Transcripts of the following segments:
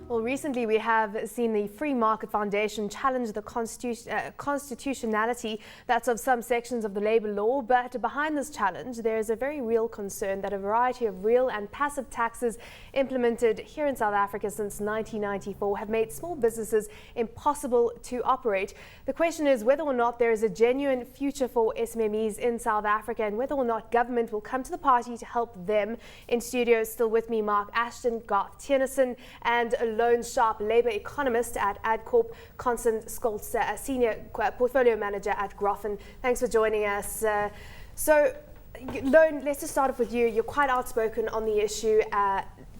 Well, recently we have seen the Freemarket Foundation challenge the constitutionality that's of some sections of the labour law, but behind this challenge there is a very real concern that a variety of real and passive taxes implemented here in South Africa since 1994 have made small businesses impossible to operate. The question is whether or not there is a genuine future for SMMEs in South Africa and whether or not government will come to the party to help them. In studio, still with me, Mark Ashton, Garth Tiernason, and Lone Sharp, Labour economist at AdCorp, Constant Skoltzer, Senior Portfolio Manager at Groffen. Thanks for joining us. So, Lone, let's just start off with you. You're quite outspoken on the issue.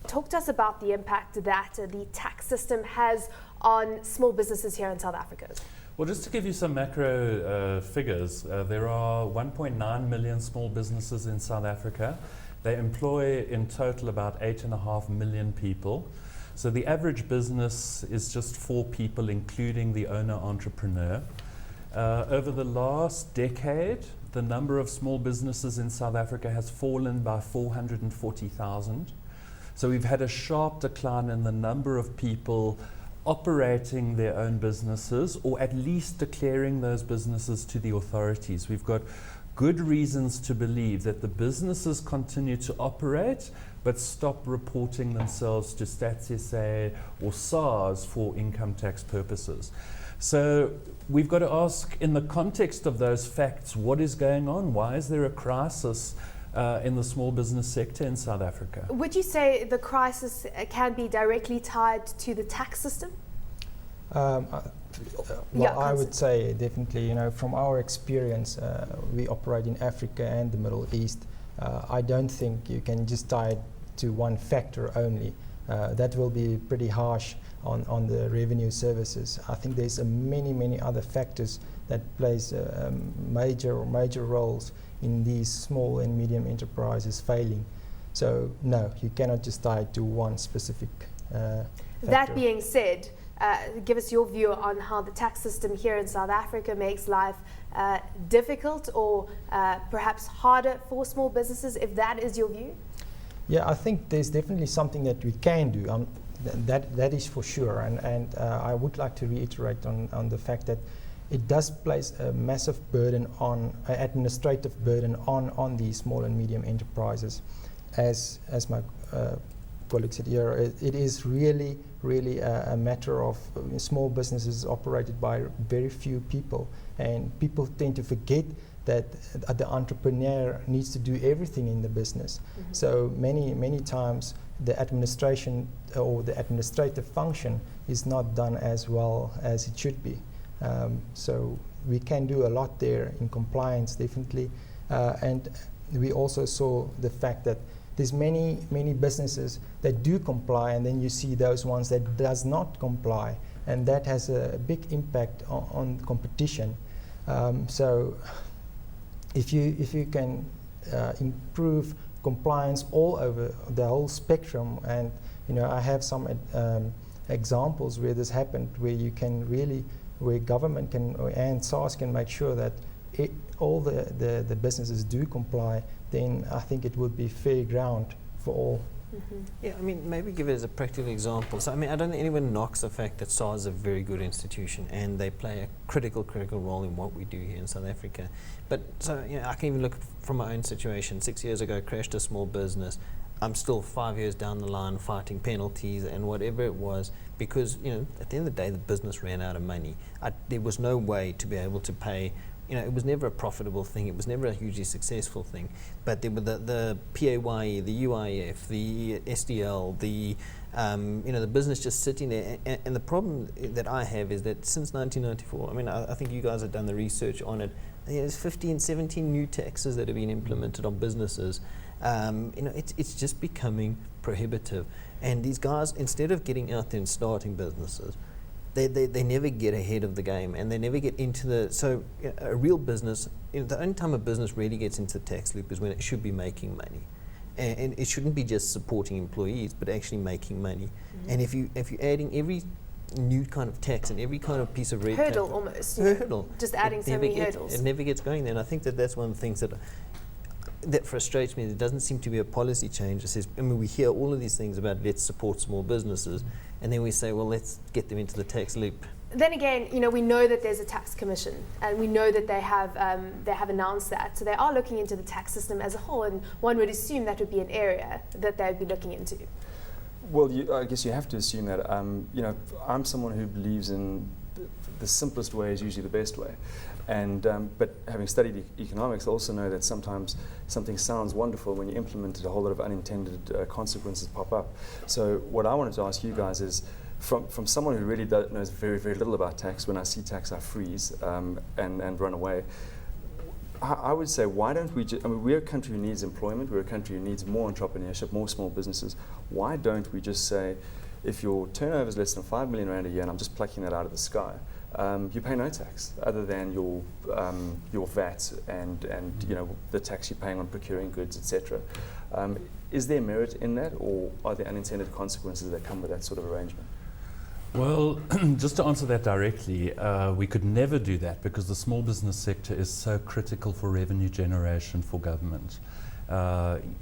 Talk to us about the impact that the tax system has on small businesses here in South Africa. Well, just to give you some macro figures, there are 1.9 million small businesses in South Africa. They employ in total about 8.5 million people. So the average business is just 4 people, including the owner-entrepreneur. Over the last decade, the number of small businesses in South Africa has fallen by 440,000. So we've had a sharp decline in the number of people operating their own businesses, or at least declaring those businesses to the authorities. We've got good reasons to believe that the businesses continue to operate but stop reporting themselves to Stats SA or SARS for income tax purposes. So we've got to ask, in the context of those facts, what is going on? Why is there a crisis in the small business sector in South Africa? Would you say the crisis can be directly tied to the tax system? I would say definitely, from our experience, we operate in Africa and the Middle East. I don't think you can just tie it to one factor only. That will be pretty harsh on the revenue services. I think there's many other factors that plays major roles in these small and medium enterprises failing. So no, you cannot just tie it to one specific factor. That being said, give us your view on how the tax system here in South Africa makes life difficult or perhaps harder for small businesses, if that is your view? Yeah, I think there's definitely something that we can do. That is for sure. And I would like to reiterate on the fact that it does place a massive burden on, administrative burden on these small and medium enterprises. As my colleague said here, it is really a matter of small businesses operated by very few people, and people tend to forget that the entrepreneur needs to do everything in the business. Mm-hmm. So many times the administration or the administrative function is not done as well as it should be. So we can do a lot there in compliance, definitely, and we also saw the fact that there's many businesses that do comply, and then you see those ones that does not comply, and that has a big impact on competition. So if you can improve compliance all over the whole spectrum, and I have some examples where this happened, where government and SARS can make sure that all the businesses do comply, then I think it would be fair ground for all. Mm-hmm. Yeah, maybe give it as a practical example. So, I don't think anyone knocks the fact that SARS is a very good institution and they play a critical role in what we do here in South Africa. But, so, I can even look from my own situation. 6 years ago, crashed a small business. I'm still 5 years down the line fighting penalties and whatever it was because, at the end of the day, the business ran out of money. There was no way to be able to pay. It was never a profitable thing. It was never a hugely successful thing. But there were the PAYE, the UIF, the SDL, the business just sitting there. And the problem that I have is that since 1994, I think you guys have done the research on it. There's 15, 17 new taxes that have been implemented on businesses. It's just becoming prohibitive. And these guys, instead of getting out there and starting businesses, they never get ahead of the game, and they never get into a real business. The only time a business really gets into the tax loop is when it should be making money, and it shouldn't be just supporting employees, but actually making money. Mm-hmm. And if you're adding every new kind of tax and every kind of piece of red hurdle tape, almost hurdle, just adding so many hurdles, it never gets going there. And I think that's one of the things that that frustrates me. There doesn't seem to be a policy change that says, I mean, we hear all of these things about let's support small businesses, and then we say, well, let's get them into the tax loop. Then again, we know that there's a tax commission, and we know that they have announced that. So they are looking into the tax system as a whole, and one would assume that would be an area that they would be looking into. Well, I guess you have to assume that. I'm someone who believes in the simplest way is usually the best way. And but having studied economics, I also know that sometimes something sounds wonderful when you implement it, a whole lot of unintended consequences pop up. So what I wanted to ask you guys is, from someone who really knows very, very little about tax, when I see tax I freeze and run away. I would say, why don't we we're a country who needs employment, we're a country who needs more entrepreneurship, more small businesses. Why don't we just say, if your turnover is less than 5 million rand a year, and I'm just plucking that out of the sky, you pay no tax other than your VAT and the tax you're paying on procuring goods, etc. Is there merit in that, or are there unintended consequences that come with that sort of arrangement? Well, just to answer that directly, we could never do that because the small business sector is so critical for revenue generation for government.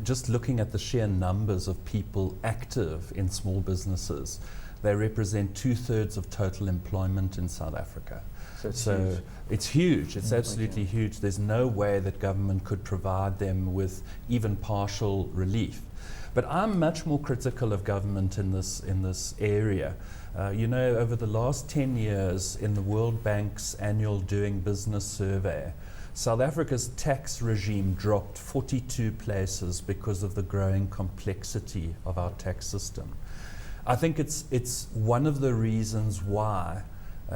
Just looking at the sheer numbers of people active in small businesses, they represent 2/3 of total employment in South Africa. So huge. It's huge. It's absolutely huge. There's no way that government could provide them with even partial relief. But I'm much more critical of government in this area. Over the last 10 years in the World Bank's annual Doing Business survey, South Africa's tax regime dropped 42 places because of the growing complexity of our tax system. I think it's one of the reasons why,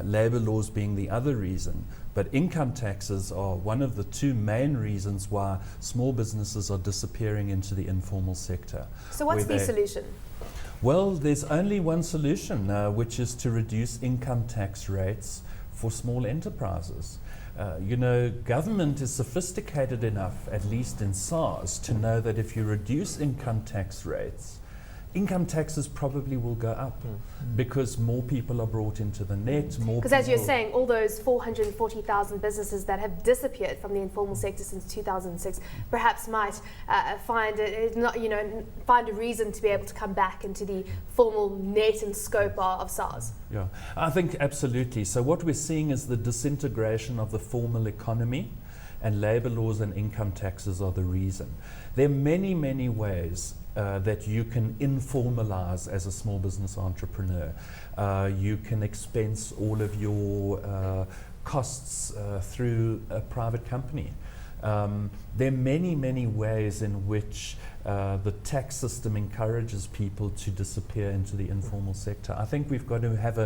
labour laws being the other reason, but income taxes are one of the two main reasons why small businesses are disappearing into the informal sector. So what's the solution? Well, there's only one solution, which is to reduce income tax rates for small enterprises. Government is sophisticated enough, at least in SARS, to know that if you reduce income tax rates, income taxes probably will go up because more people are brought into the net. Because as you're saying, all those 440,000 businesses that have disappeared from the informal sector since 2006 perhaps might find a reason to be able to come back into the formal net and scope of SARS. Yeah, I think absolutely. So what we're seeing is the disintegration of the formal economy, and labour laws and income taxes are the reason. There are many, many ways that you can informalize as a small business entrepreneur. You can expense all of your costs through a private company. There are many, many ways in which the tax system encourages people to disappear into the informal sector. I think we've got to have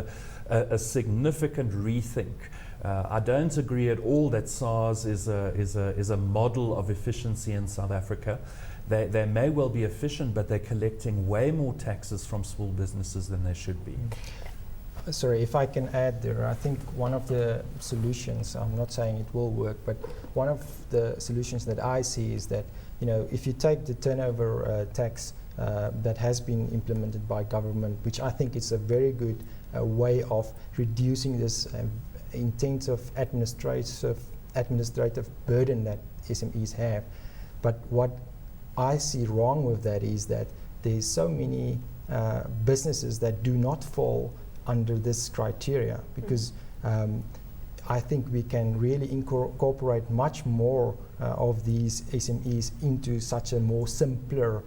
a significant rethink. I don't agree at all that SARS is a model of efficiency in South Africa. They may well be efficient, but they're collecting way more taxes from small businesses than they should be. Sorry, if I can add there, I think one of the solutions, I'm not saying it will work, but one of the solutions that I see is that, if you take the turnover tax that has been implemented by government, which I think is a very good way of reducing this intensive administrative burden that SMEs have. But what I see wrong with that is that there's so many businesses that do not fall under this criteria, because I think we can really incorporate much more of these SMEs into such a more simpler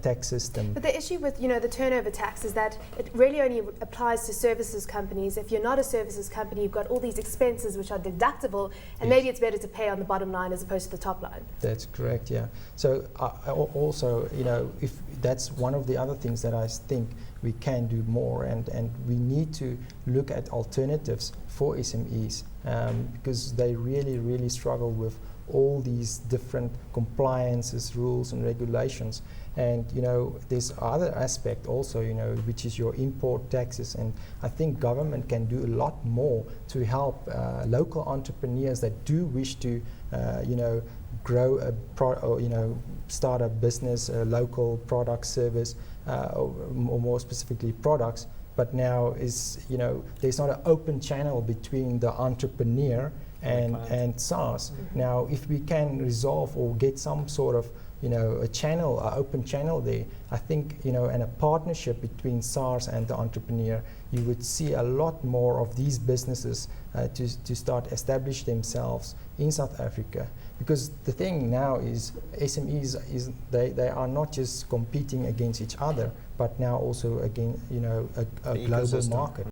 tax system. But the issue with the turnover tax is that it really only applies to services companies. If you're not a services company, you've got all these expenses which are deductible, and maybe it's better to pay on the bottom line as opposed to the top line. That's correct, yeah. So also, if that's one of the other things that I think we can do more, and we need to look at alternatives for SMEs because they really, really struggle with all these different compliances, rules and regulations. And there's other aspect also, which is your import taxes. And I think government can do a lot more to help local entrepreneurs that do wish to, grow start a business, a local product service, or more specifically products. but now is, there's not an open channel between the entrepreneur and SARS. Now, if we can resolve or get some sort of a channel, an open channel there, I think, and a partnership between SARS and the entrepreneur, you would see a lot more of these businesses to start establish themselves in South Africa. Because the thing now is SMEs they are not just competing against each other, but now also against a global market.